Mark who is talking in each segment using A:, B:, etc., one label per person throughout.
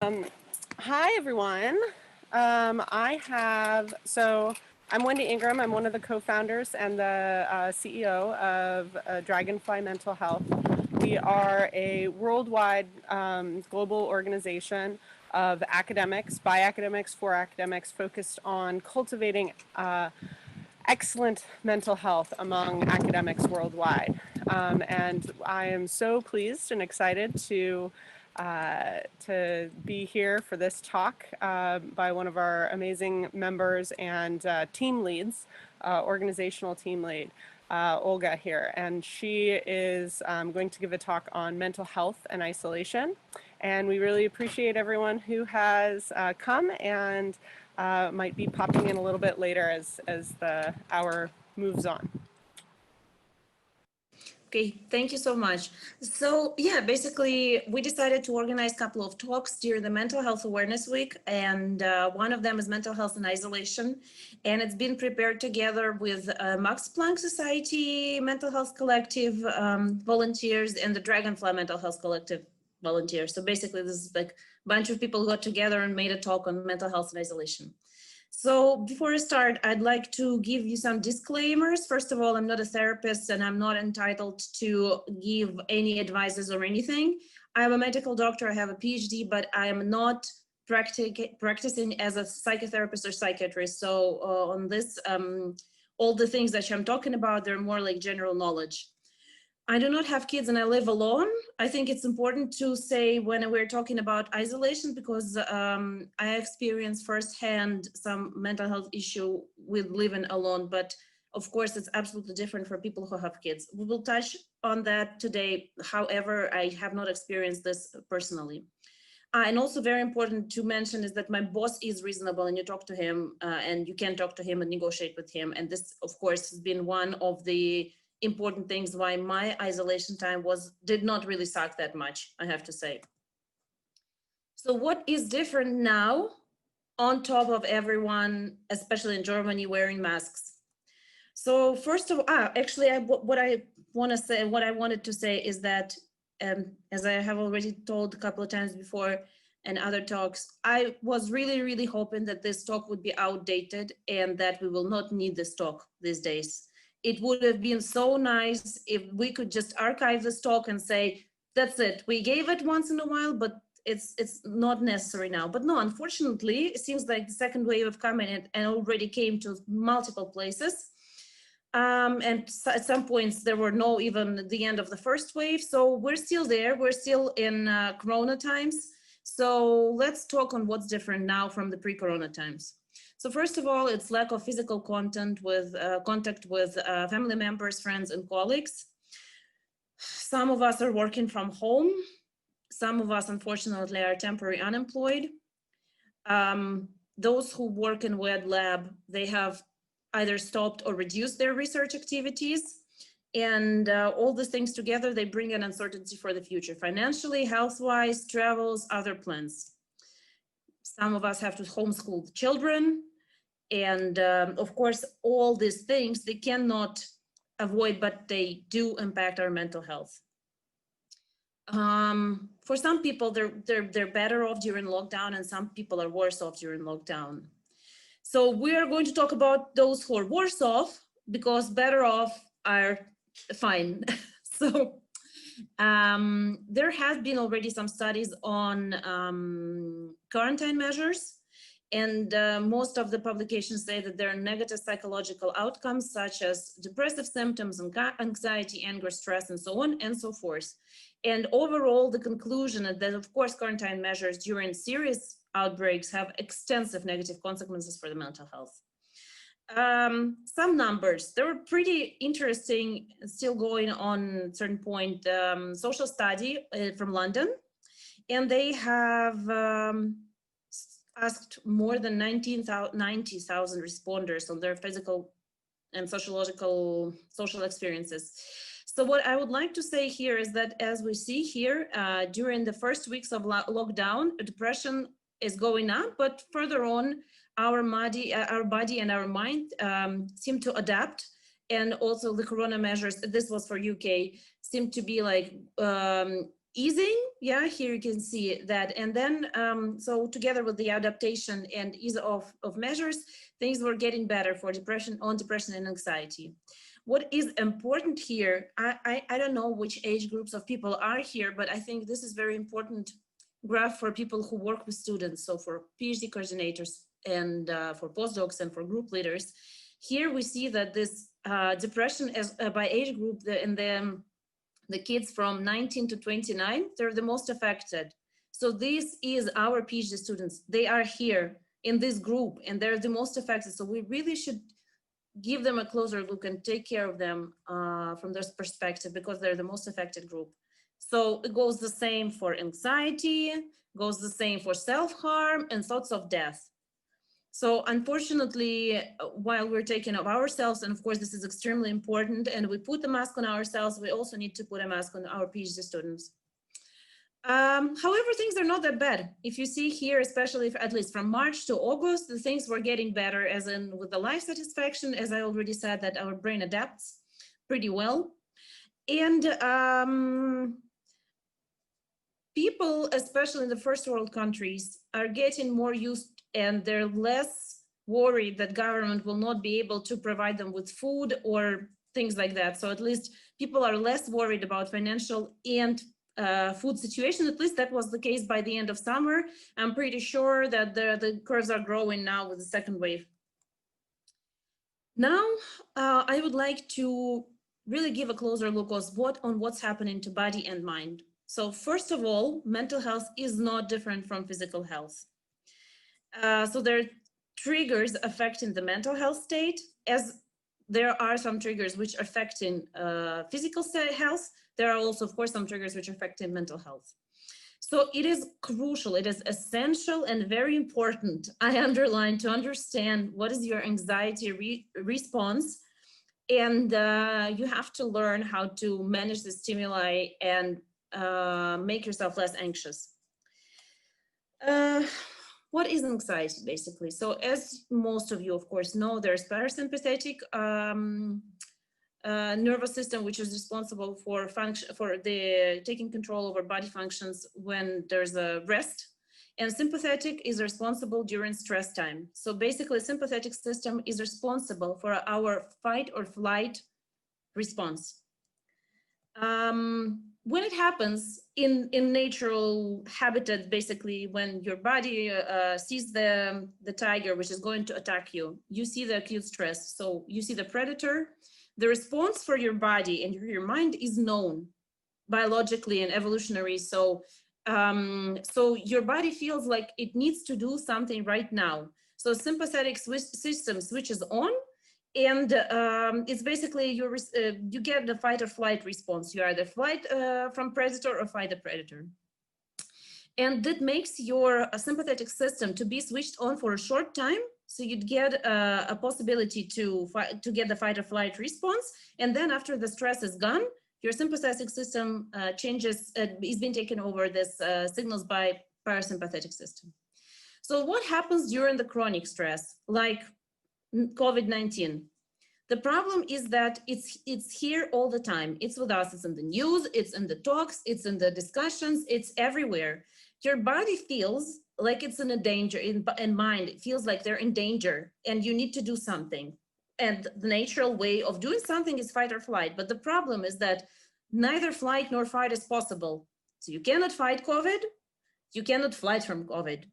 A: Um, Hi, everyone. I'm Wendy Ingram. I'm one of the co-founders and the CEO of Dragonfly Mental Health. We are a worldwide global organization of academics, by academics, for academics, focused on cultivating excellent mental health among academics worldwide. And I am so pleased and excited to be here for this talk by one of our amazing members and team leads, organizational team lead, Olga here. And she is going to give a talk on mental health and isolation. And we really appreciate everyone who has come and might be popping in a little bit later as the hour moves on.
B: Okay, thank you so much. So yeah, basically we decided to organize a couple of talks during the Mental Health Awareness Week, and one of them is mental health and isolation, and it's been prepared together with Max Planck Society Mental Health Collective volunteers and the Dragonfly Mental Health Collective volunteers. So basically this is like a bunch of people got together and made a talk on mental health and isolation. So before I start, I'd like to give you some disclaimers. First of all, I'm not a therapist and I'm not entitled to give any advices or anything. I'm a medical doctor, I have a PhD, but I am not practicing as a psychotherapist or psychiatrist. So on this, all the things that I'm talking about, they're more like general knowledge. I do not have kids and I live alone. I think it's important to say when we're talking about isolation, because I experienced firsthand some mental health issue with living alone, but of course it's absolutely different for people who have kids. We will touch on that today. However, I have not experienced this personally. And also very important to mention is that my boss is reasonable and you talk to him and you can talk to him and negotiate with him. And this, of course, has been one of the important things why my isolation time did not really suck that much, I have to say. So what is different now on top of everyone, especially in Germany, wearing masks? So first of all, what I wanted to say is that, as I have already told a couple of times before in other talks, I was really, really hoping that this talk would be outdated and that we will not need this talk these days. It would have been so nice if we could just archive this talk and say, that's it. We gave it once in a while, but it's not necessary now. But no, unfortunately, it seems like the second wave of coming and already came to multiple places. And at some points there were no even the end of the first wave. So we're still there. We're still in Corona times. So let's talk on what's different now from the pre-Corona times. So first of all, it's lack of physical contact with family members, friends, and colleagues. Some of us are working from home. Some of us, unfortunately, are temporarily unemployed. Those who work in wet lab, they have either stopped or reduced their research activities. And all these things together, they bring an uncertainty for the future, financially, health-wise, travels, other plans. Some of us have to homeschool children. And of course, all these things, they cannot avoid, but they do impact our mental health. For some people, they're better off during lockdown, and some people are worse off during lockdown. So we are going to talk about those who are worse off, because better off are fine. So there have been already some studies on quarantine measures, and most of the publications say that there are negative psychological outcomes such as depressive symptoms, anxiety, anger, stress, and so on and so forth. And overall, the conclusion is that, of course, quarantine measures during serious outbreaks have extensive negative consequences for the mental health. Some numbers, they were pretty interesting, still going on at a certain point, social study from London, and they have asked more than 90,000 responders on their physical and social experiences. So what I would like to say here is that, as we see here, during the first weeks of lockdown, depression is going up, but further on, our body and our mind seem to adapt. And also the corona measures, this was for UK, seem to be like easing, yeah, here you can see that. And then, so together with the adaptation and ease of measures, things were getting better for depression and anxiety. What is important here, I don't know which age groups of people are here, but I think this is very important graph for people who work with students. So for PhD coordinators and for postdocs and for group leaders, here we see that this depression as by age group in the kids from 19 to 29, they're the most affected. So this is our PhD students. They are here in this group and they're the most affected. So we really should give them a closer look and take care of them from this perspective, because they're the most affected group. So it goes the same for anxiety, goes the same for self-harm and thoughts of death. So unfortunately, while we're taking of ourselves, and of course this is extremely important, and we put the mask on ourselves, we also need to put a mask on our PhD students. However, things are not that bad. If you see here, especially if, at least from March to August, the things were getting better, as in with the life satisfaction, as I already said, that our brain adapts pretty well. And people, especially in the first world countries, are getting more used, and they're less worried that government will not be able to provide them with food or things like that. So at least people are less worried about financial and food situation. At least that was the case by the end of summer. I'm pretty sure that the curves are growing now with the second wave. Now, I would like to really give a closer look on what's happening to body and mind. So first of all, mental health is not different from physical health. So there are triggers affecting the mental health state, as there are some triggers which are affecting physical health. There are also, of course, some triggers which are affecting mental health. So it is crucial, it is essential and very important, I underline, to understand what is your anxiety response. And you have to learn how to manage the stimuli and make yourself less anxious. What is anxiety, basically? So as most of you, of course, know, there's parasympathetic nervous system, which is responsible for the taking control over body functions when there's a rest. And sympathetic is responsible during stress time. So basically, sympathetic system is responsible for our fight or flight response. When it happens in natural habitat, basically, when your body sees the tiger which is going to attack you, you see the acute stress. So you see the predator. The response for your body and your mind is known biologically and evolutionary. So so your body feels like it needs to do something right now. So sympathetic system switches on, and it's basically you get the fight or flight response. You either flight from predator or fight the predator. And that makes your sympathetic system to be switched on for a short time. So you'd get a possibility to get the fight or flight response. And then after the stress is gone, your sympathetic system changes, is being taken over this signals by parasympathetic system. So what happens during the chronic stress, like COVID-19? The problem is that it's here all the time. It's with us, it's in the news, it's in the talks, it's in the discussions, it's everywhere. Your body feels like it's in a danger, in mind, it feels like they're in danger and you need to do something. And the natural way of doing something is fight or flight. But the problem is that neither flight nor fight is possible. So you cannot fight COVID, you cannot flight from COVID.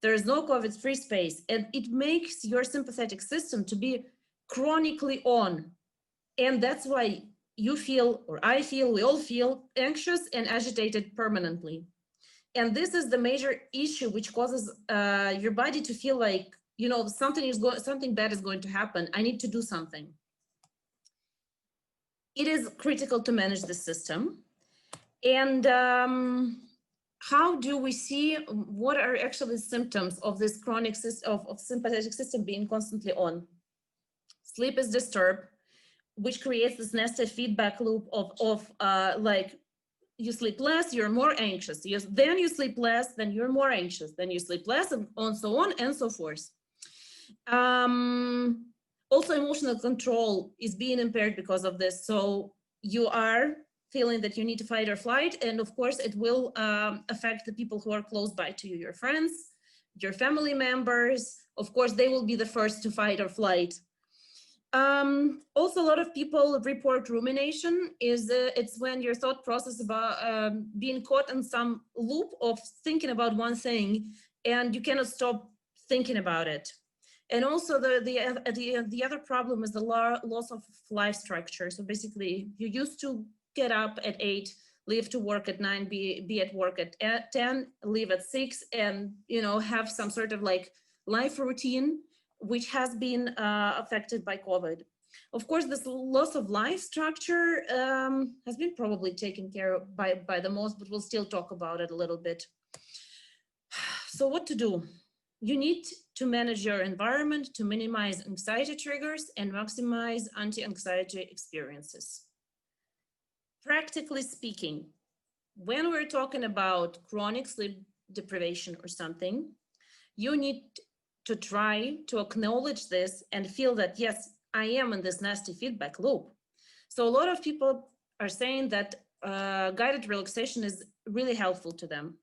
B: There is no COVID-free space, and it makes your sympathetic system to be chronically on. And that's why you feel, or I feel, we all feel anxious and agitated permanently. And this is the major issue which causes your body to feel like, you know, something bad is going to happen. I need to do something. It is critical to manage the system. And how do we see what are actually symptoms of this chronic of sympathetic system being constantly on? Sleep is disturbed, which creates this nested feedback loop of like, you sleep less, you're more anxious. Then you sleep less, then you're more anxious. Then you sleep less, and so on and so forth. Also, emotional control is being impaired because of this. So you are feeling that you need to fight or flight. And of course, it will affect the people who are close by to you, your friends, your family members. Of course, they will be the first to fight or flight. Also, a lot of people report rumination. It's when your thought process about being caught in some loop of thinking about one thing, and you cannot stop thinking about it. And also the other problem is the loss of life structure. So basically, you used to get up at 8, leave to work at 9, be at work at 10, leave at 6, and have some sort of like life routine, which has been affected by COVID. Of course, this loss of life structure has been probably taken care of by the most, but we'll still talk about it a little bit. So what to do? You need to manage your environment to minimize anxiety triggers and maximize anti-anxiety experiences. Practically speaking, when we're talking about chronic sleep deprivation or something, you need to try to acknowledge this and feel that, yes, I am in this nasty feedback loop. So a lot of people are saying that guided relaxation is really helpful to them.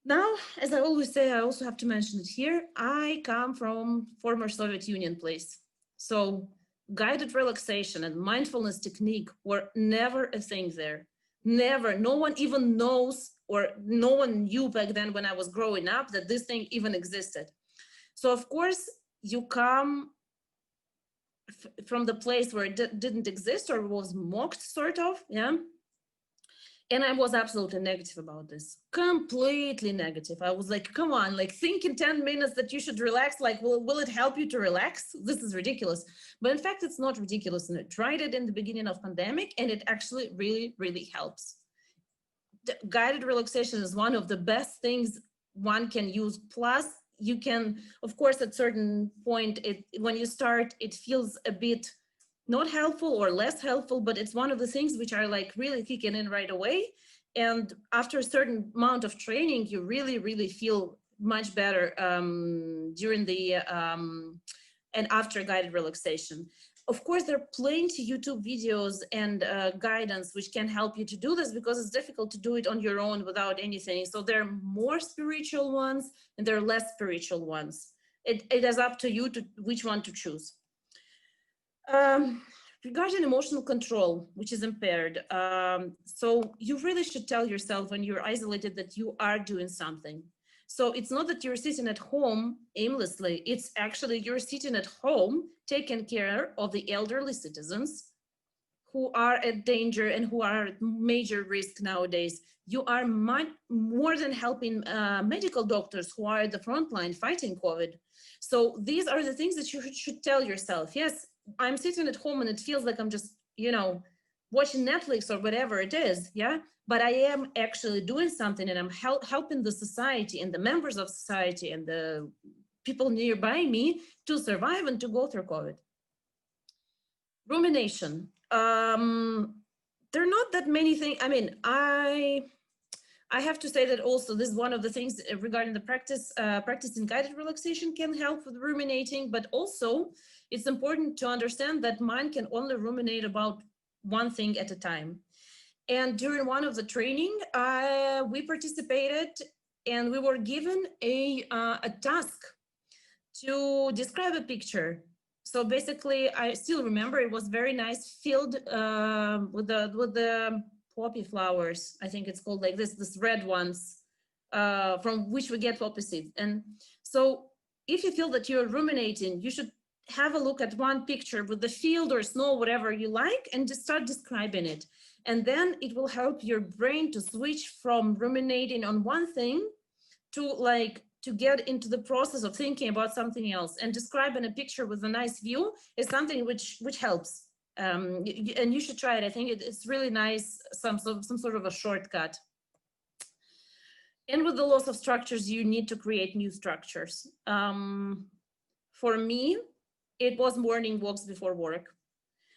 B: Now, as I always say, I also have to mention it here, I come from former Soviet Union place. So guided relaxation and mindfulness technique were never a thing there. Never. No one even knows, or no one knew back then when I was growing up that this thing even existed. So of course, you come from the place where it didn't exist or was mocked, sort of, yeah? And I was absolutely negative about this, completely negative. I was like, come on, like think in 10 minutes that you should relax, like, will it help you to relax? This is ridiculous. But in fact, it's not ridiculous. And I tried it in the beginning of pandemic, and it actually really, really helps. The guided relaxation is one of the best things one can use. Plus, you can, of course, at certain point, when you start, it feels a bit not helpful or less helpful, but it's one of the things which are like really kicking in right away. And after a certain amount of training, you really, really feel much better during the and after guided relaxation. Of course, there are plenty YouTube videos and guidance which can help you to do this, because it's difficult to do it on your own without anything. So there are more spiritual ones and there are less spiritual ones. It is up to you to which one to choose. Regarding emotional control, which is impaired, so you really should tell yourself when you're isolated that you are doing something. So it's not that you're sitting at home aimlessly, it's actually you're sitting at home taking care of the elderly citizens who are at danger and who are at major risk nowadays. You are much more than helping medical doctors who are at the front line fighting COVID. So these are the things that you should tell yourself. Yes, I'm sitting at home and it feels like I'm just, watching Netflix or whatever it is, yeah? But I am actually doing something, and I'm helping the society and the members of society and the people nearby me to survive and to go through COVID. Rumination. There are not that many things. I mean, I have to say that also this is one of the things regarding the practicing guided relaxation can help with ruminating, but also it's important to understand that mind can only ruminate about one thing at a time. And during one of the training, we participated and we were given a task to describe a picture. So basically, I still remember it was very nice field with the poppy flowers. I think it's called like this red ones from which we get poppy seeds. And so if you feel that you're ruminating, you should have a look at one picture with the field or snow, whatever you like, and just start describing it. And then it will help your brain to switch from ruminating on one thing to get into the process of thinking about something else. And describing a picture with a nice view is something which helps. And you should try it. I think it's really nice, some sort of a shortcut. And with the loss of structures, you need to create new structures. For me, it was morning walks before work.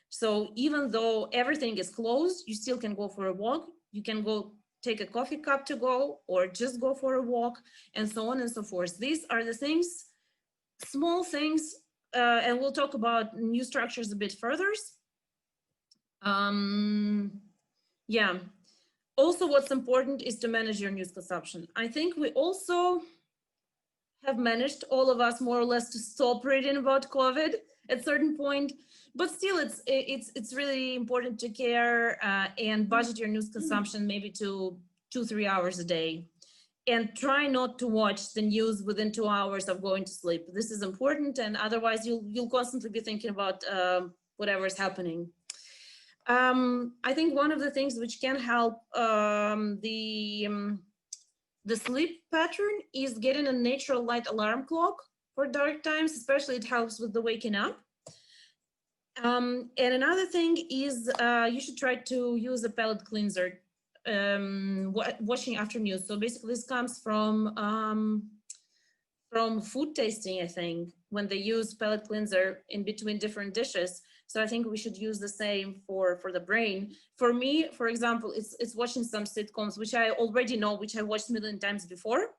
B: So even though everything is closed, you still can go for a walk. You can go take a coffee cup to go, or just go for a walk, and so on and so forth. These are the things, small things, and we'll talk about new structures a bit further. Yeah. Also, what's important is to manage your news consumption. I think we also have managed, all of us more or less, to stop reading about COVID at certain point, but still it's really important to care and budget your news consumption maybe to 2-3 hours a day, and try not to watch the news within 2 hours of going to sleep. This is important, and otherwise you'll constantly be thinking about whatever is happening. I think one of the things which can help the sleep pattern is getting a natural light alarm clock for dark times, especially it helps with the waking up. And another thing is you should try to use a palate cleanser washing after news. So basically this comes from food tasting, I think, when they use palate cleanser in between different dishes. So I think we should use the same for the brain. For me, for example, it's watching some sitcoms, which I already know, which I watched a million times before.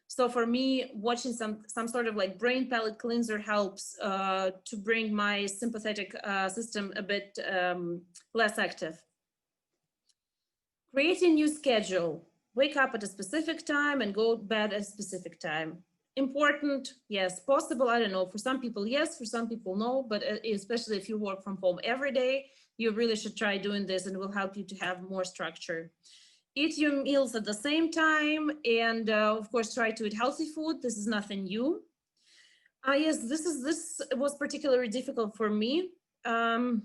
B: So for me, watching some sort of like brain palate cleanser helps to bring my sympathetic system a bit less active. Create a new schedule. Wake up at a specific time and go to bed at a specific time. Important, yes. Possible, I don't know. For some people, yes. For some people, no. But especially if you work from home every day, you really should try doing this, and it will help you to have more structure. Eat your meals at the same time, and of course, try to eat healthy food. This is nothing new. Yes, this was particularly difficult for me to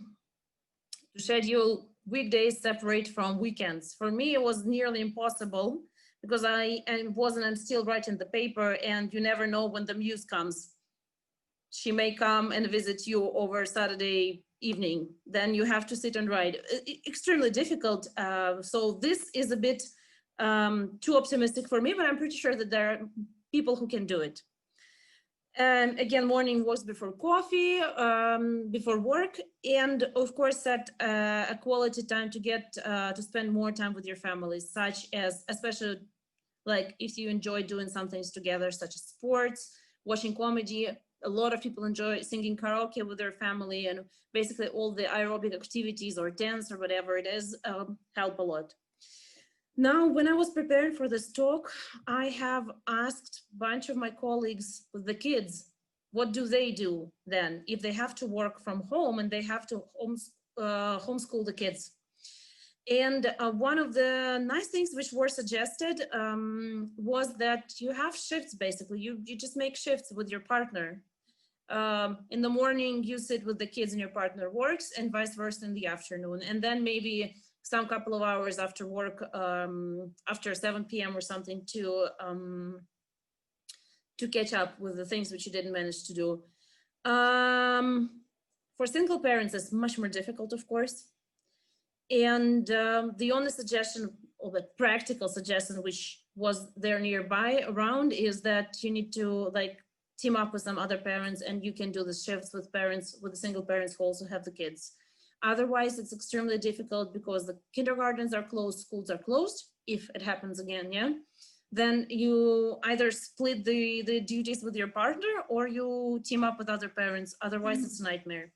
B: schedule weekdays separate from weekends. For me, it was nearly impossible because I'm still writing the paper, and you never know when the muse comes. She may come and visit you over Saturday evening. Then you have to sit and write. Extremely difficult. So this is a bit too optimistic for me, but I'm pretty sure that there are people who can do it. And again, morning walks before coffee, before work, and of course set a quality time to get to spend more time with your family, such as, especially like if you enjoy doing some things together, such as sports, watching comedy. A lot of people enjoy singing karaoke with their family, and basically all the aerobic activities or dance or whatever it is help a lot. Now, when I was preparing for this talk, I have asked a bunch of my colleagues with the kids, what do they do then if they have to work from home and they have to homeschool the kids? And one of the nice things which were suggested was that you have shifts, basically. You just make shifts with your partner. In the morning, you sit with the kids and your partner works, and vice versa in the afternoon. And then maybe some couple of hours after work, after 7 p.m. or something, to catch up with the things which you didn't manage to do. For single parents, it's much more difficult, of course. And the only suggestion, or the practical suggestion, which was there nearby around, is that you need to like team up with some other parents, and you can do the shifts with parents, with the single parents who also have the kids. Otherwise, it's extremely difficult because the kindergartens are closed, schools are closed, if it happens again, yeah? Then you either split the duties with your partner, or you team up with other parents. Otherwise, it's a nightmare.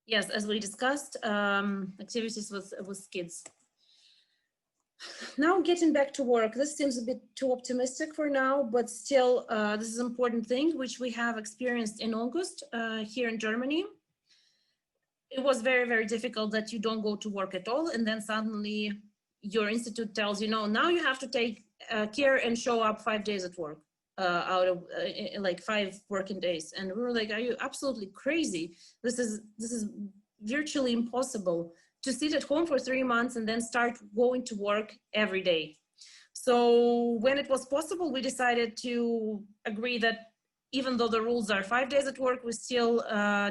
B: Yes, as we discussed, activities with kids. Now getting back to work, this seems a bit too optimistic for now, but still, this is an important thing which we have experienced in August here in Germany. It was very, very difficult that you don't go to work at all, and then suddenly your institute tells you, no, now you have to take care and show up 5 days at work. Out of like 5 working days, and we were like, are you absolutely crazy? This is virtually impossible to sit at home for 3 months and then start going to work every day. So when it was possible, we decided to agree that even though the rules are 5 days at work, we still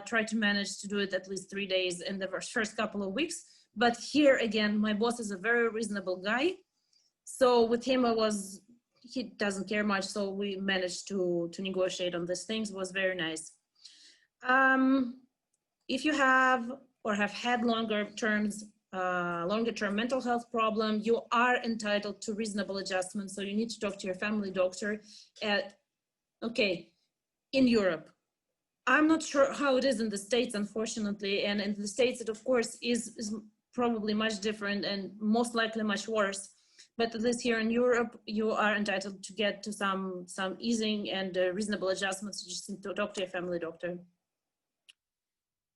B: try to manage to do it at least 3 days in the first couple of weeks. But here again, my boss is a very reasonable guy, so with him he doesn't care much, so we managed to negotiate on these things. It was very nice. If you have or have had longer term mental health problem, you are entitled to reasonable adjustment. So you need to talk to your family doctor in Europe. I'm not sure how it is in the States, unfortunately. And in the States, it of course is probably much different and most likely much worse. But at least here in Europe, you are entitled to get to some easing and reasonable adjustments. You just need to talk to your family doctor.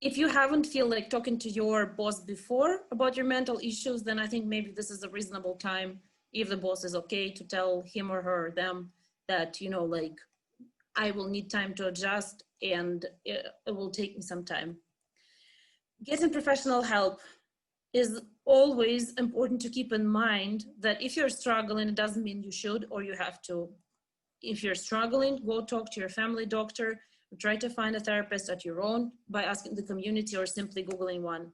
B: If you haven't feel like talking to your boss before about your mental issues, then I think maybe this is a reasonable time, if the boss is okay, to tell him or her or them that, you know, like, I will need time to adjust and it will take me some time. Getting professional help is always important to keep in mind that if you're struggling, it doesn't mean you should or you have to. If you're struggling, go talk to your family doctor, or try to find a therapist at your own by asking the community or simply Googling one.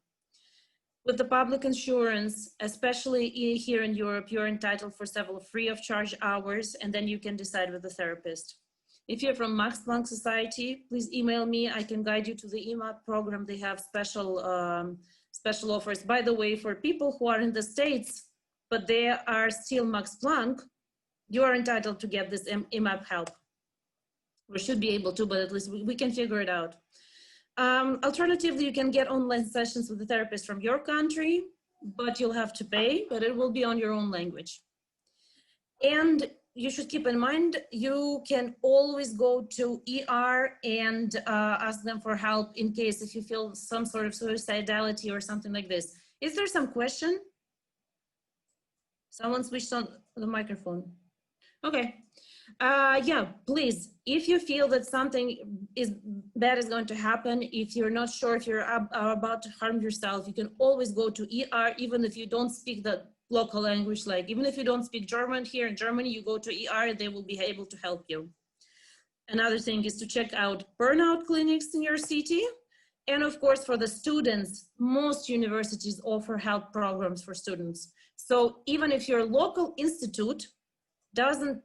B: With the public insurance, especially here in Europe, you're entitled for several free of charge hours, and then you can decide with the therapist. If you're from Max Planck Society, please email me. I can guide you to the EMAP program. They have special offers. By the way, for people who are in the States, but they are still Max Planck, you are entitled to get this EMAP help. We should be able to, but at least we can figure it out. Alternatively, you can get online sessions with a therapist from your country, but you'll have to pay, but it will be on your own language. And you should keep in mind, you can always go to ER and ask them for help in case if you feel some sort of suicidality or something like this. Is there some question? Someone switched on the microphone. Okay. Yeah, please, if you feel that something bad is going to happen, if you're not sure if you're about to harm yourself, you can always go to ER, even if you don't speak the local language. Like, even if you don't speak German here in Germany, you go to ER, they will be able to help you. Another thing is to check out burnout clinics in your city. And of course, for the students, most universities offer help programs for students. So even if your local institute doesn't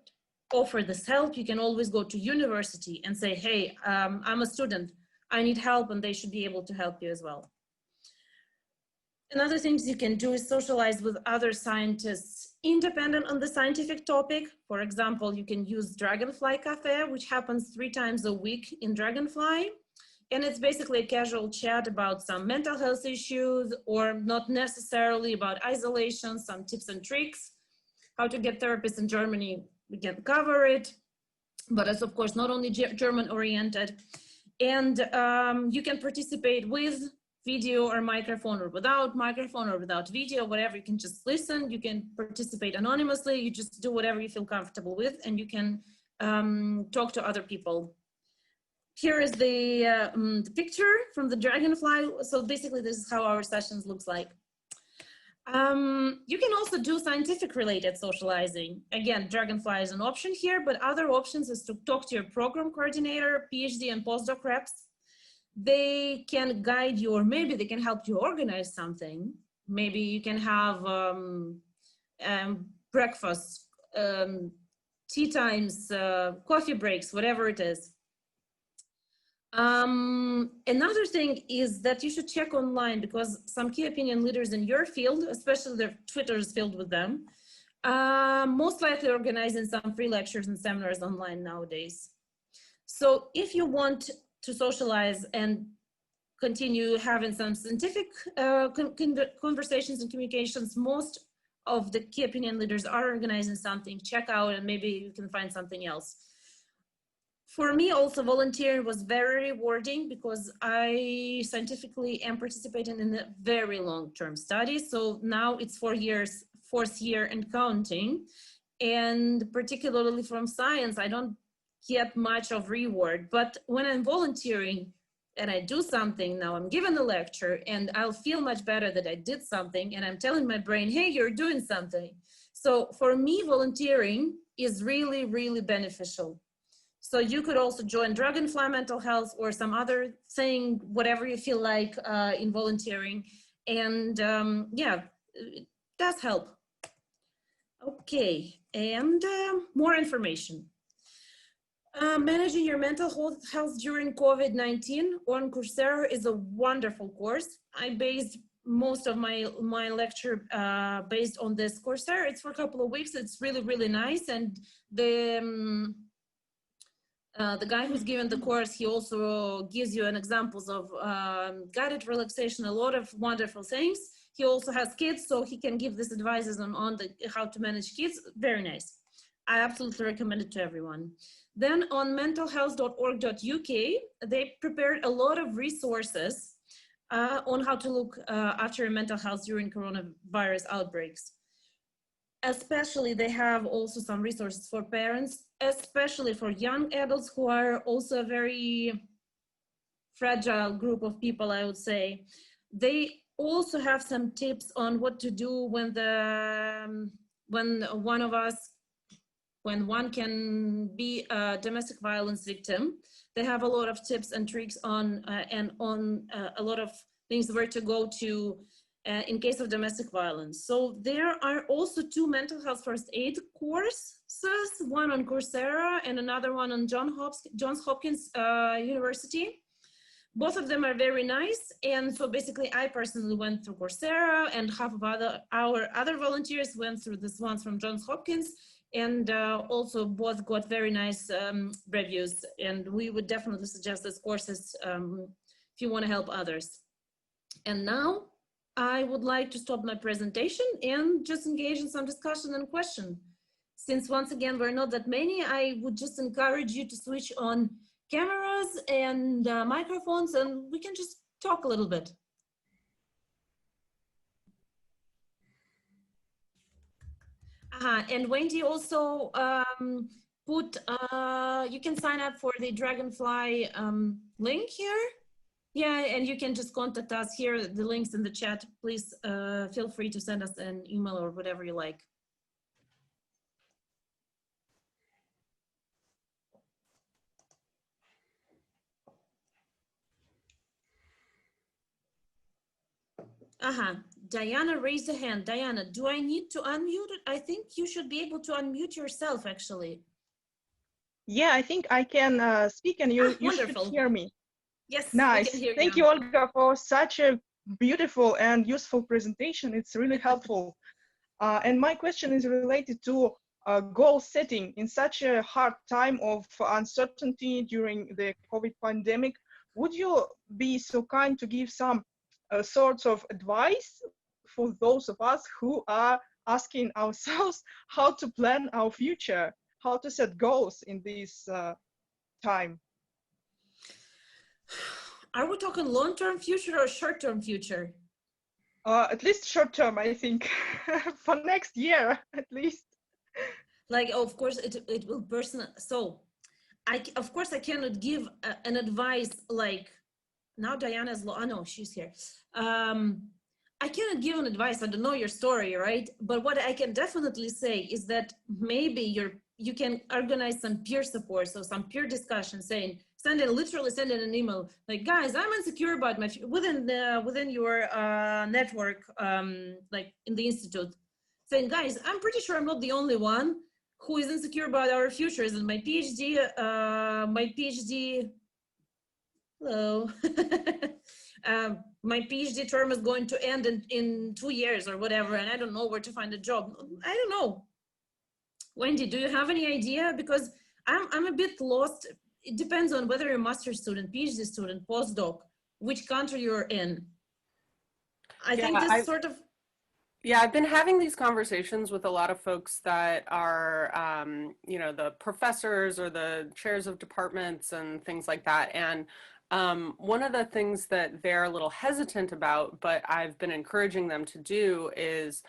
B: offer this help, you can always go to university and say, hey, I'm a student, I need help, and they should be able to help you as well. Another things you can do is socialize with other scientists independent on the scientific topic. For example, you can use Dragonfly Cafe, which happens 3 times a week in Dragonfly. And it's basically a casual chat about some mental health issues, or not necessarily about isolation, some tips and tricks. How to get therapists in Germany, we can cover it, but it's of course not only German oriented. And you can participate with video or microphone, or without video, whatever. You can just listen, you can participate anonymously, you just do whatever you feel comfortable with, and you can talk to other people. Here is the picture from the Dragonfly. So basically this is how our sessions looks like. You can also do scientific related socializing. Again, Dragonfly is an option here, but other options is to talk to your program coordinator, PhD and postdoc reps. They can guide you, or maybe they can help you organize something. Maybe you can have breakfast, tea times, coffee breaks, whatever it is. Another thing is that you should check online, because some key opinion leaders in your field, especially their Twitter is filled with them, most likely organizing some free lectures and seminars online nowadays. So if you want to socialize and continue having some scientific conversations and communications, most of the key opinion leaders are organizing something. Check out, and maybe you can find something else. For me, also volunteering was very rewarding, because I scientifically am participating in a very long-term study. So now it's 4 years, 4th year and counting. And particularly from science, I don't get much of reward. But when I'm volunteering and I do something, now I'm given a lecture, and I'll feel much better that I did something, and I'm telling my brain, hey, you're doing something. So for me, volunteering is really, really beneficial. So you could also join Dragonfly Mental Health or some other thing, whatever you feel like in volunteering. And yeah, it does help. Okay, and more information. Managing your mental health during COVID-19 on Coursera is a wonderful course. I based most of my lecture based on this Coursera. It's for a couple of weeks. It's really, really nice. And the guy who's given the course, he also gives you an examples of guided relaxation, a lot of wonderful things. He also has kids, so he can give this advices on how to manage kids. Very nice. I absolutely recommend it to everyone. Then on mentalhealth.org.uk, they prepared a lot of resources on how to look after mental health during coronavirus outbreaks. Especially, they have also some resources for parents, especially for young adults who are also a very fragile group of people, I would say. They also have some tips on what to do when one can be a domestic violence victim. They have a lot of tips and tricks on a lot of things where to go to in case of domestic violence. So there are also 2 mental health first aid courses, one on Coursera and another one on Johns Hopkins University. Both of them are very nice. And so basically I personally went through Coursera, and half of our other volunteers went through this ones from Johns Hopkins, and also both got very nice reviews. And we would definitely suggest these courses if you want to help others. And now I would like to stop my presentation and just engage in some discussion and question. Since once again, we're not that many, I would just encourage you to switch on cameras and microphones, and we can just talk a little bit. And Wendy also put, you can sign up for the Dragonfly link here. Yeah, and you can just contact us here, the links in the chat. Please feel free to send us an email or whatever you like. Diana raised a hand. Diana, do I need to unmute it? I think you should be able to unmute yourself, actually.
C: Yeah, I think I can speak, and you should hear me.
B: Yes,
C: nice.
B: We can hear
C: Thank you, Olga, for such a beautiful and useful presentation. It's really helpful. And my question is related to goal setting in such a hard time of uncertainty during the COVID pandemic. Would you be so kind to give some sorts of advice for those of us who are asking ourselves how to plan our future, how to set goals in this time?
B: Are we talking long-term future or short-term future?
C: At least short-term, I think, for next year, at least.
B: Like, of course, it will personal. So, of course, I cannot give an advice like, now Diana's, oh no, she's here. I cannot give an advice. I don't know your story, right? But what I can definitely say is that maybe you can organize some peer support, so some peer discussion, saying, literally send in an email, like, guys, I'm insecure about my within your network, like in the institute, saying, guys, I'm pretty sure I'm not the only one who is insecure about our futures, and my PhD, hello. My PhD term is going to end in 2 years or whatever, and I don't know where to find a job. I don't know. Wendy, do you have any idea? Because I'm a bit lost. It depends on whether you're a master's student, PhD student, postdoc, which country you're in. I think this sort of...
A: Yeah, I've been having these conversations with a lot of folks that are, you know, the professors or the chairs of departments and things like that. And one of the things that they're a little hesitant about, but I've been encouraging them to do, is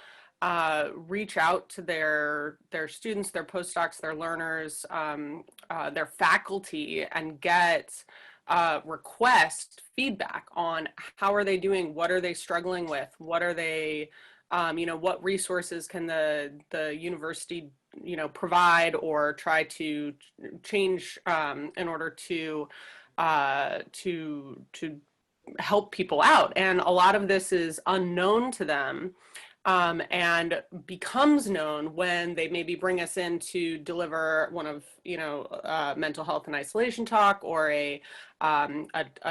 A: reach out to their students, their postdocs, their learners, their faculty, and get request feedback on how are they doing, what are they struggling with, what are they, you know, what resources can the university, you know, provide or try to change in order to help people out. And a lot of this is unknown to them, and becomes known when they maybe bring us in to deliver one of, you know, mental health and isolation talk, or a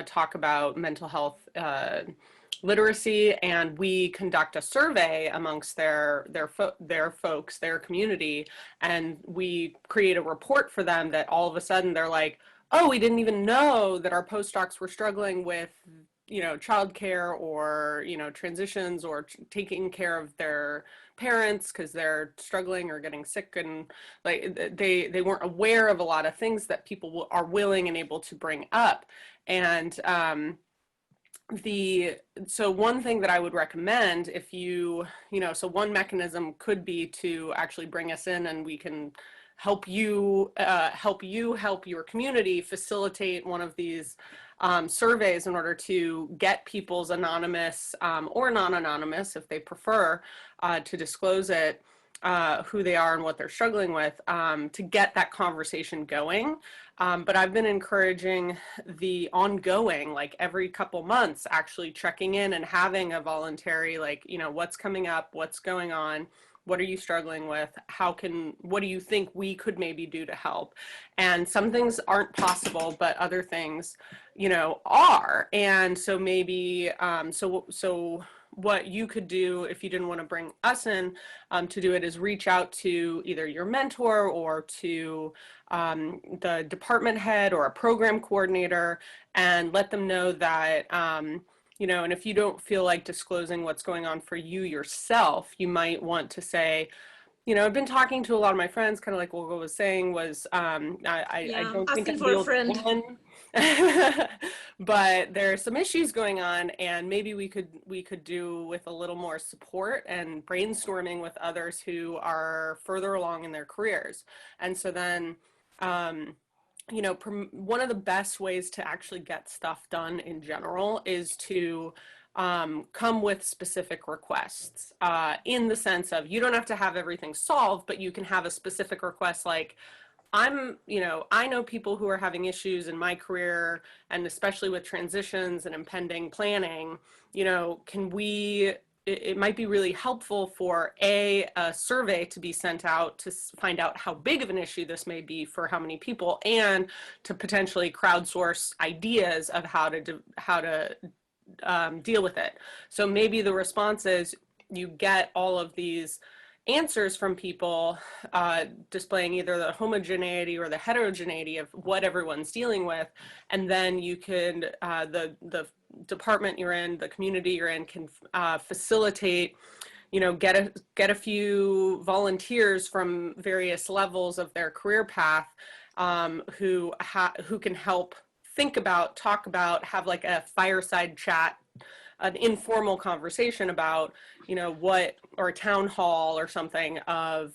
A: talk about mental health literacy, and we conduct a survey amongst their folks, their community, and we create a report for them that all of a sudden they're like, oh, we didn't even know that our postdocs were struggling with, childcare or, transitions or taking care of their parents because they're struggling or getting sick, and like they weren't aware of a lot of things that people are willing and able to bring up. And so one thing that I would recommend, if so one mechanism could be to actually bring us in, and we can help you help your community facilitate one of these surveys in order to get people's anonymous or non-anonymous, if they prefer, to disclose it, who they are and what they're struggling with, to get that conversation going. But I've been encouraging the ongoing, like every couple months, actually checking in and having a voluntary, like, what's coming up, what's going on, what are you struggling with, what do you think we could maybe do to help? And some things aren't possible, but other things, are. And so maybe, so what you could do if you didn't want to bring us in to do it is reach out to either your mentor or to the department head or a program coordinator, and let them know that, and if you don't feel like disclosing what's going on for you yourself, you might want to say, I've been talking to a lot of my friends, kind of like Olga was saying, I don't think
B: asking
A: I'm
B: for
A: the
B: a
A: only
B: friend.
A: one. But there are some issues going on, and maybe we could do with a little more support and brainstorming with others who are further along in their careers. And so then, one of the best ways to actually get stuff done in general is to come with specific requests, in the sense of, you don't have to have everything solved, but you can have a specific request like, I know people who are having issues in my career, and especially with transitions and impending planning, it might be really helpful for a survey to be sent out to find out how big of an issue this may be for how many people, and to potentially crowdsource ideas of how to deal with it. So maybe the response is, you get all of these answers from people displaying either the homogeneity or the heterogeneity of what everyone's dealing with, and then you can the department you're in, the community you're in, can facilitate, get a few volunteers from various levels of their career path, who can help talk about, have like a fireside chat, an informal conversation about, or a town hall or something of,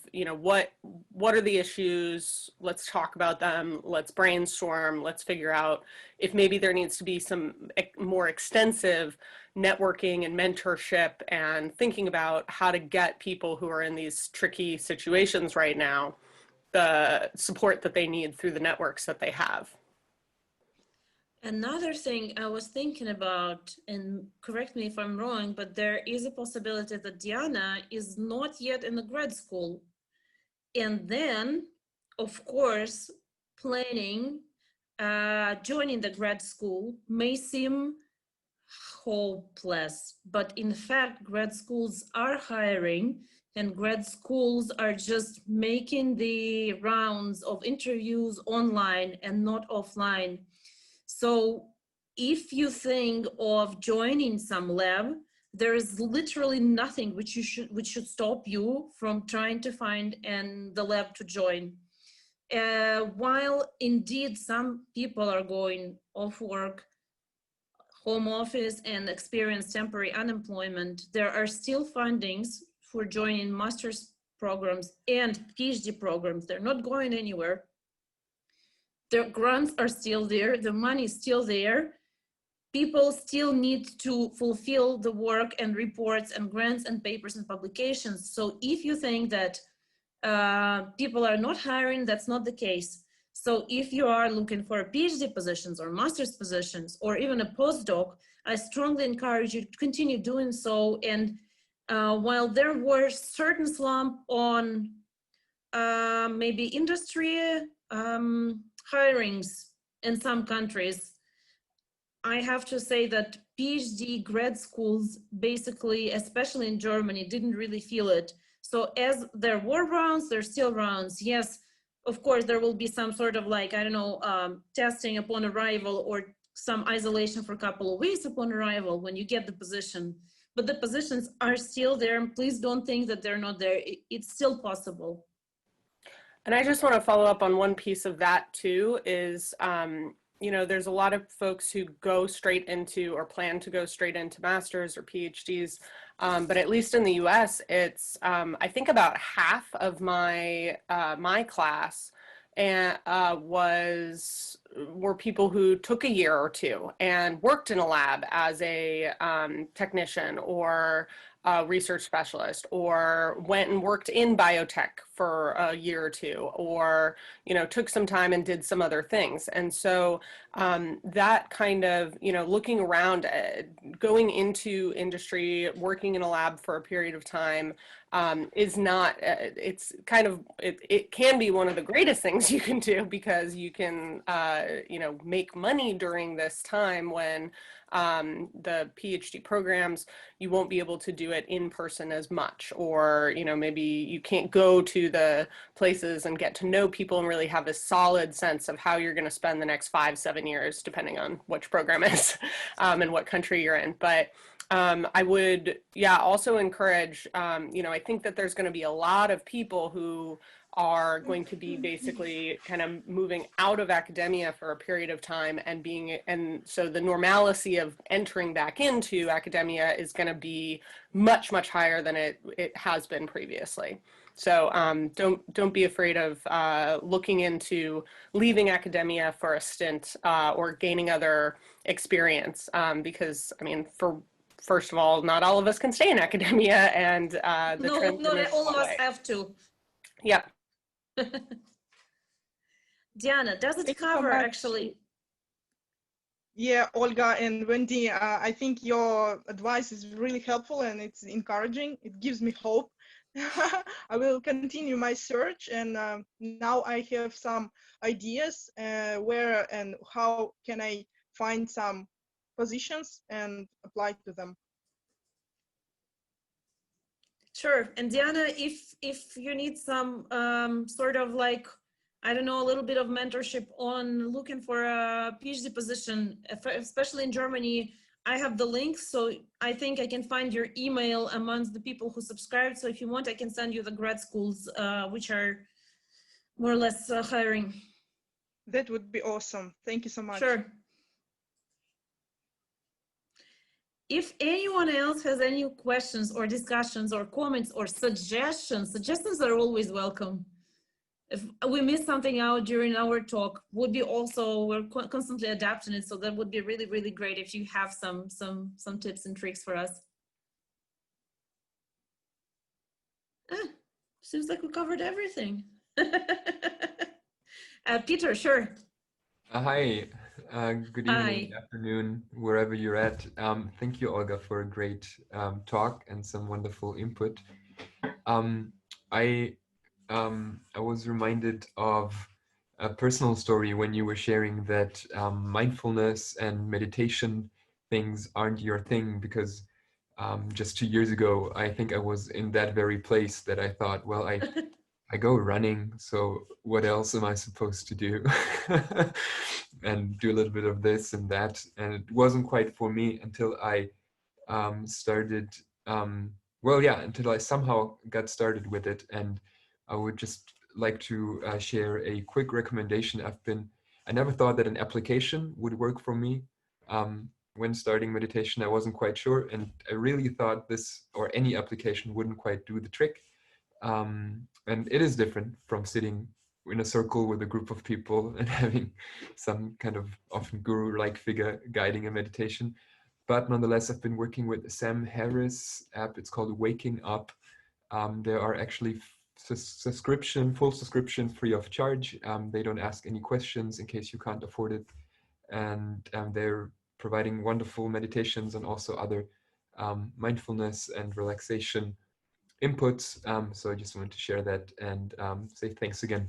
A: what are the issues, let's talk about them, let's brainstorm, let's figure out if maybe there needs to be some more extensive networking and mentorship, and thinking about how to get people who are in these tricky situations right now the support that they need through the networks that they have.
B: Another thing I was thinking about, and correct me if I'm wrong, but there is a possibility that Diana is not yet in the grad school. And then, of course, planning, joining the grad school may seem hopeless, but in fact, grad schools are hiring, and grad schools are just making the rounds of interviews online and not offline. So if you think of joining some lab, there is literally nothing which should stop you from trying to find the lab to join. While indeed some people are going off work, home office, and experience temporary unemployment, there are still fundings for joining master's programs and PhD programs. They're not going anywhere. The grants are still there, the money is still there. People still need to fulfill the work and reports and grants and papers and publications. So if you think that people are not hiring, that's not the case. So if you are looking for PhD positions or master's positions or even a postdoc, I strongly encourage you to continue doing so. And while there were certain slump on maybe industry hirings in some countries, I have to say that PhD grad schools, basically, especially in Germany, didn't really feel it. So as there were rounds, there's still rounds. Yes, of course, there will be some sort of like, I don't know, testing upon arrival or some isolation for a couple of weeks upon arrival when you get the position, but the positions are still there. And please don't think that they're not there. It's still possible.
A: And I just want to follow up on one piece of that too is, you know, there's a lot of folks who go straight into or plan to go straight into masters or PhDs. But at least in the US, it's, I think about half of my, my class and were people who took a year or two and worked in a lab as a technician or a research specialist, or went and worked in biotech for a year or two, or, you know, took some time and did some other things. And so that kind of, you know, looking around, going into industry, working in a lab for a period of time is not, it's kind of, it can be one of the greatest things you can do, because you can, you know, make money during this time when the PhD programs, you won't be able to do it in person as much, or, you know, maybe you can't go to the places and get to know people and really have a solid sense of how you're going to spend the next 5-7 years, depending on which program is and what country you're in. But I would, yeah, also encourage, you know, I think that there's going to be a lot of people who are going to be basically kind of moving out of academia for a period of time and being, and so the normalcy of entering back into academia is going to be much, much higher than it has been previously. So don't be afraid of looking into leaving academia for a stint or gaining other experience, because, I mean, first of all, not all of us can stay in academia, and the
B: No,
A: trend
B: not
A: is
B: all of
A: that
B: us
A: way.
B: have to.
A: Yeah.
B: Diana, does it
C: Thank you so
B: cover
C: much.
B: actually?
C: Yeah, Olga and Wendy, I think your advice is really helpful and it's encouraging. It gives me hope. I will continue my search, and now I have some ideas where and how can I find some positions and apply to them.
B: Sure. And Diana, if you need some sort of like, I don't know, a little bit of mentorship on looking for a PhD position, especially in Germany, I have the link. So I think I can find your email amongst the people who subscribed. So if you want, I can send you the grad schools, which are more or less hiring.
C: That would be awesome. Thank you so much.
B: Sure. If anyone else has any questions or discussions or comments or suggestions are always welcome. If we miss something out during our talk, would be also, we're constantly adapting it. So that would be really, really great if you have some tips and tricks for us. Seems like we covered everything. Peter, sure.
D: Hi, good evening,
B: Hi.
D: afternoon, wherever you're at. Thank you, Olga, for a great talk and some wonderful input. I was reminded of a personal story when you were sharing that mindfulness and meditation things aren't your thing, because just 2 years ago, I think I was in that very place that I thought, well, I go running, so what else am I supposed to do? And do a little bit of this and that. And it wasn't quite for me until I started, well, yeah, until I somehow got started with it. And I would just like to share a quick recommendation. I never thought that an application would work for me. When starting meditation, I wasn't quite sure. And I really thought this or any application wouldn't quite do the trick. And it is different from sitting in a circle with a group of people and having some kind of often guru-like figure guiding a meditation. But nonetheless, I've been working with Sam Harris app. It's called Waking Up. There are actually full subscription free of charge. They don't ask any questions in case you can't afford it. And they're providing wonderful meditations and also other mindfulness and relaxation inputs. So I just wanted to share that and say thanks again.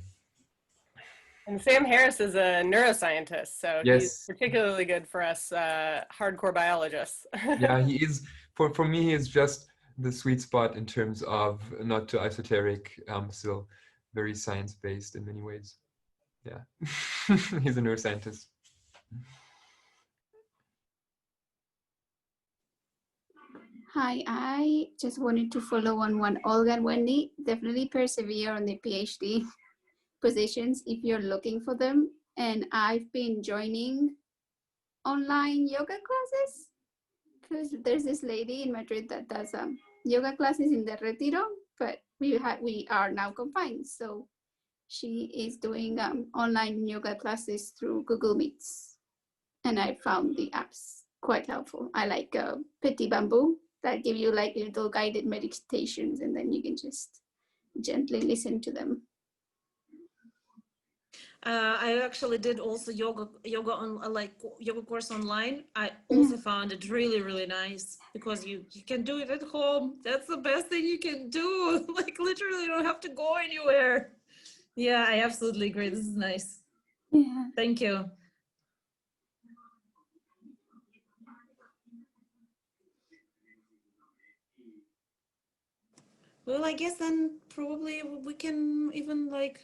A: And Sam Harris is a neuroscientist, so he's
D: Yes.
A: particularly good for us hardcore biologists.
D: Yeah, he is, for me, he is just the sweet spot in terms of not too esoteric, still very science-based in many ways. Yeah, he's a neuroscientist.
E: Hi, I just wanted to follow on what Olga and Wendy. Definitely persevere on the PhD positions if you're looking for them. And I've been joining online yoga classes because there's this lady in Madrid that does yoga classes in the Retiro, but we are now confined. So she is doing online yoga classes through Google Meets. And I found the apps quite helpful. I like Petit Bamboo that give you like little guided meditations, and then you can just gently listen to them.
B: I actually did also yoga on like yoga course online. I also found it really, really nice because you can do it at home. That's the best thing you can do. Like literally, you don't have to go anywhere. Yeah, I absolutely agree. This is nice.
E: Yeah.
B: Thank you. Well, I guess then probably we can even like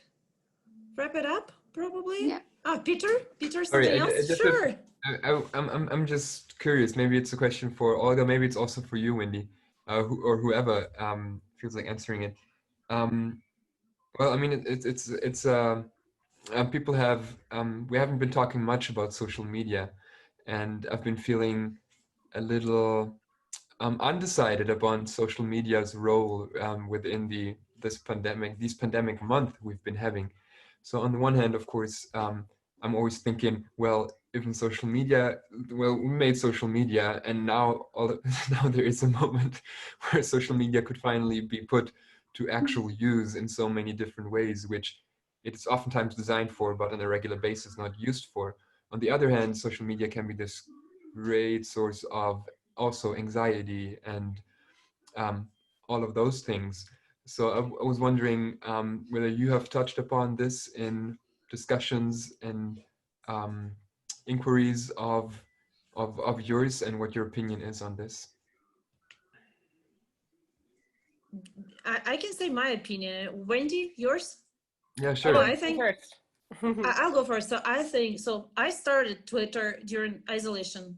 B: wrap it up. Probably.
E: Yeah.
B: Ah, Peter,
D: Sorry,
B: something else?
D: just
B: Sure.
D: I'm just curious. Maybe it's a question for Olga. Maybe it's also for you, Wendy, or whoever feels like answering it. Well, I mean, people have we haven't been talking much about social media, and I've been feeling a little undecided upon social media's role within these pandemic month we've been having. So on the one hand, of course, I'm always thinking, well, even social media, well, we made social media, and now now there is a moment where social media could finally be put to actual use in so many different ways, which it's oftentimes designed for, but on a regular basis not used for. On the other hand, social media can be this great source of also anxiety and all of those things. So I was wondering whether you have touched upon this in discussions and inquiries of yours, and what your opinion is on this.
B: I can say my opinion. Wendy, yours?
D: Yeah, sure.
B: Oh, I think
A: First.
B: I'll go first. So I think so. I started Twitter during isolation.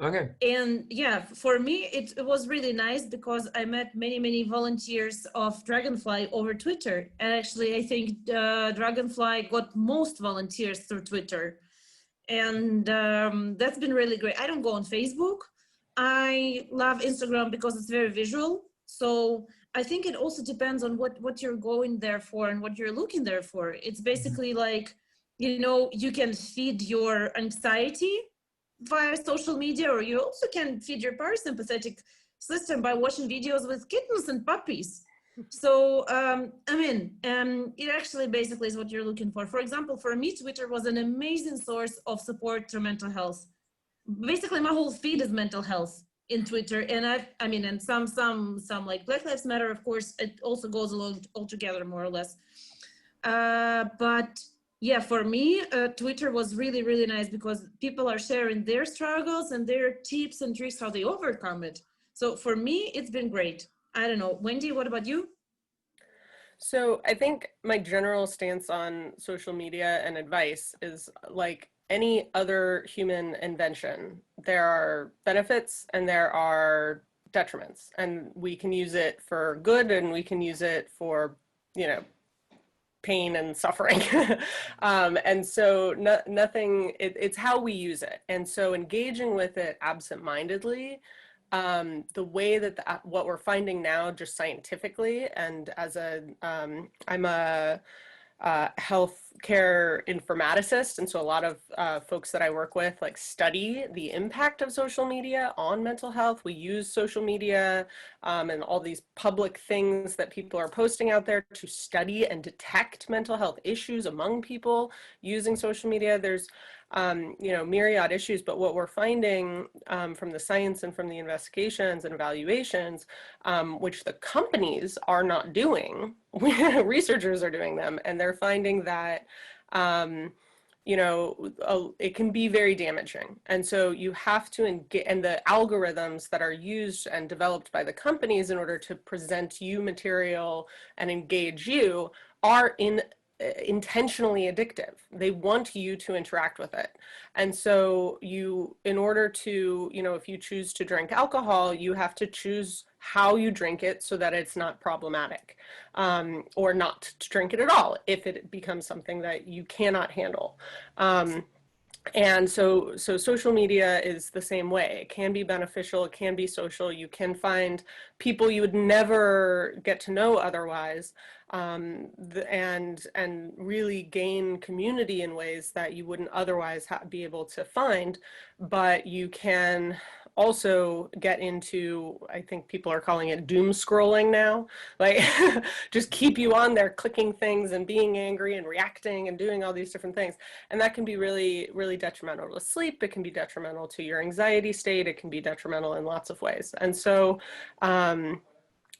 D: Okay.
B: And yeah, for me, it was really nice because I met many volunteers of Dragonfly over Twitter. And actually, I think Dragonfly got most volunteers through Twitter. And that's been really great. I don't go on Facebook. I love Instagram because it's very visual. So I think it also depends on what you're going there for and what you're looking there for. It's basically like, you know, you can feed your anxiety via social media, or you also can feed your parasympathetic system by watching videos with kittens and puppies. So I mean, it actually basically is what you're looking for. For example, for me, Twitter was an amazing source of support to mental health. Basically, my whole feed is mental health in Twitter, and I mean, and some like Black Lives Matter, of course, it also goes along all together more or less. But yeah, for me, Twitter was really nice because people are sharing their struggles and their tips and tricks how they overcome it. So for me, it's been great. I don't know. Wendy, what about you?
A: So I think my general stance on social media and advice is like any other human invention. There are benefits and there are detriments, and we can use it for good and we can use it for, you know, pain and suffering. And so it's how we use it. And so engaging with it absentmindedly, the way that what we're finding now just scientifically, and as I'm a healthcare informaticist, and so a lot of folks that I work with like study the impact of social media on mental health. We use social media and all these public things that people are posting out there to study and detect mental health issues among people using social media. There's you know, myriad issues, but what we're finding from the science and from the investigations and evaluations, which the companies are not doing, researchers are doing them, and they're finding that you know, it can be very damaging. And so you have to engage, and the algorithms that are used and developed by the companies in order to present you material and engage you are in intentionally addictive. They want you to interact with it. And so you, in order to, you know, if you choose to drink alcohol, you have to choose how you drink it so that it's not problematic, or not to drink it at all if it becomes something that you cannot handle. And so social media is the same way. It can be beneficial, it can be social. You can find people you would never get to know otherwise, and really gain community in ways that you wouldn't otherwise be able to find. But you can also get into, I think people are calling it doom scrolling now, like just keep you on there clicking things and being angry and reacting and doing all these different things. And that can be really, really detrimental to sleep. It can be detrimental to your anxiety state. It can be detrimental in lots of ways. And so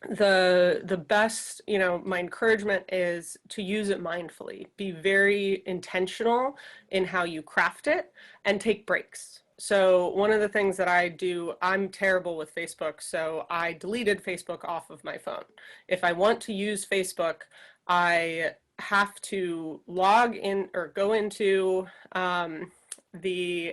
A: the best, you know, my encouragement is to use it mindfully. Be very intentional in how you craft it and take breaks. So one of the things that I do, I'm terrible with Facebook, so I deleted Facebook off of my phone. If I want to use Facebook, I have to log in or go into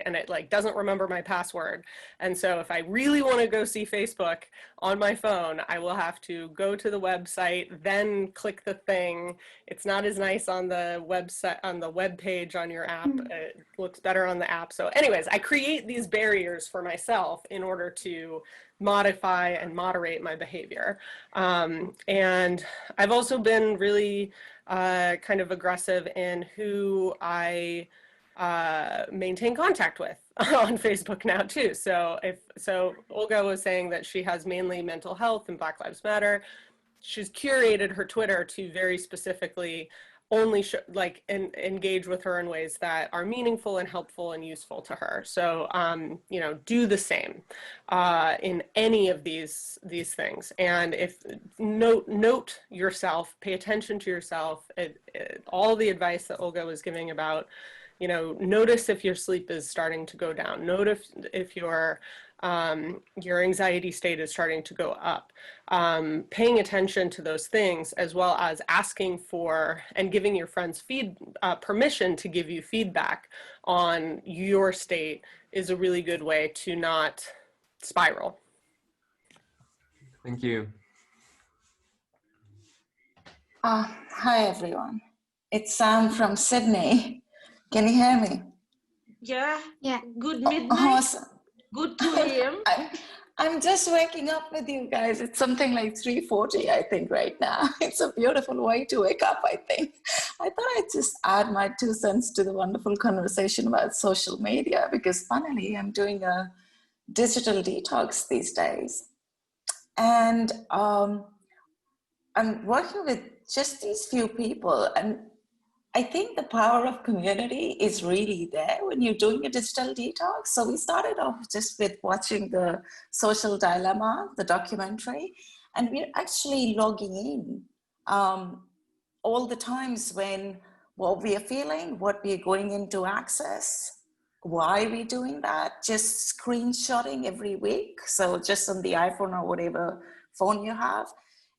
A: and it like doesn't remember my password. And so if I really want to go see Facebook on my phone, I will have to go to the website, then click the thing. It's not as nice on the website, on the web page on your app. It looks better on the app. So anyways, I create these barriers for myself in order to modify and moderate my behavior. And I've also been really kind of aggressive in who I maintain contact with on Facebook now too. So Olga was saying that she has mainly mental health and Black Lives Matter. She's curated her Twitter to very specifically only engage with her in ways that are meaningful and helpful and useful to her. So you know, do the same in any of these things. And if note yourself, pay attention to yourself. All the advice that Olga was giving about, you know, notice if your sleep is starting to go down. Note if your anxiety state is starting to go up. Paying attention to those things, as well as asking for and giving your friends permission to give you feedback on your state, is a really good way to not spiral.
D: Thank you.
F: Hi, everyone. It's Sam from Sydney. Can you hear me?
B: Yeah.
E: Yeah.
B: Good midnight.
F: Awesome.
B: Good 2 a.m.
F: I'm just waking up with you guys. It's something like 3:40, I think, right now. It's a beautiful way to wake up, I think. I thought I'd just add my 2 cents to the wonderful conversation about social media, because finally I'm doing a digital detox these days. And I'm working with just these few people, and I think the power of community is really there when you're doing a digital detox. So we started off just with watching the Social Dilemma, the documentary, and we're actually logging in all the times when what we are feeling, what we are going into access, why we're doing that, just screenshotting every week. So just on the iPhone or whatever phone you have.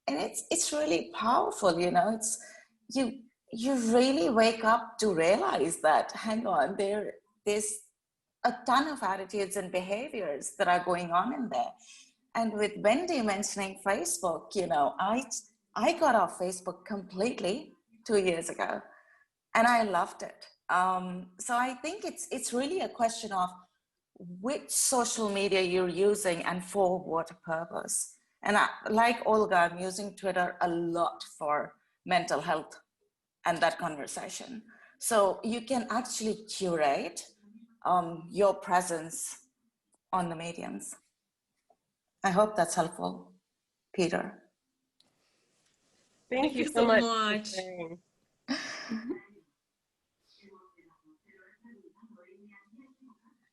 F: And it's really powerful, you know, you really wake up to realize that, hang on, there's a ton of attitudes and behaviors that are going on in there. And with Wendy mentioning Facebook, you know, I got off Facebook completely 2 years ago, and I loved it. So I think it's really a question of which social media you're using and for what purpose. And like Olga, I'm using Twitter a lot for mental health and that conversation. So you can actually curate your presence on the mediums. I hope that's helpful, Peter.
A: Thank you so much.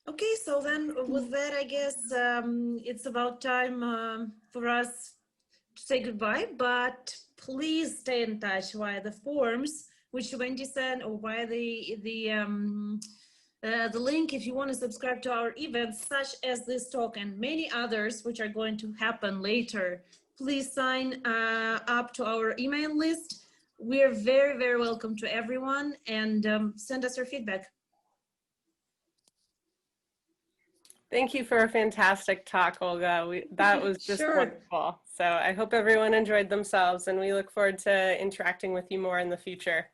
B: Okay, so then with that, I guess it's about time for us to say goodbye, but please stay in touch via the forms, which Wendy sent, or via the link if you want to subscribe to our events, such as this talk and many others, which are going to happen later. Please sign up to our email list. We are very, very welcome to everyone, and send us your feedback.
A: Thank you for a fantastic talk, Olga. That was just
B: Sure.
A: wonderful. So I hope everyone enjoyed themselves, and we look forward to interacting with you more in the future.